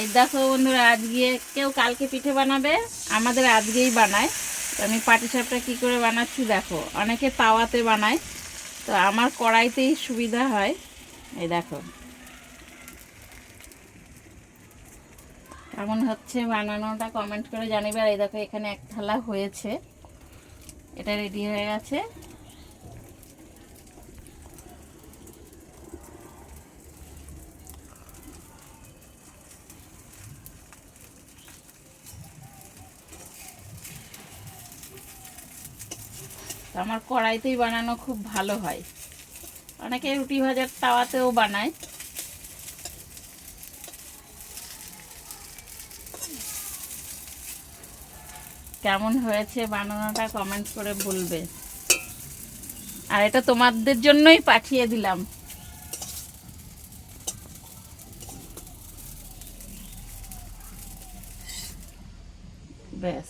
এই দেখো বন্ধুরা, আজকে কেউ কালকে পিঠে বানাবে, আমাদের আজকেই বানায়। তো আমি পাটিসাপটা কি করে বানাচ্ছি দেখো। অনেকে তাওয়াতে বানায়, তো আমার কড়াইতেই সুবিধা হয়। এই দেখো কেমন হচ্ছে বানানোটা কমেন্ট করে জানিবে। আর এই দেখো এখানে এক থালা হয়েছে, এটা রেডি হয়ে গেছে। তো আমার কড়াইতেই বানানো খুব ভালো হয়। অনেকে রুটি ভাজার তাওয়াতেও বানায়। কেমন হয়েছে বানানোটা কমেন্ট করে বলবে। আর এটা তোমাদের জন্যই পাঠিয়ে দিলাম। ব্যাস।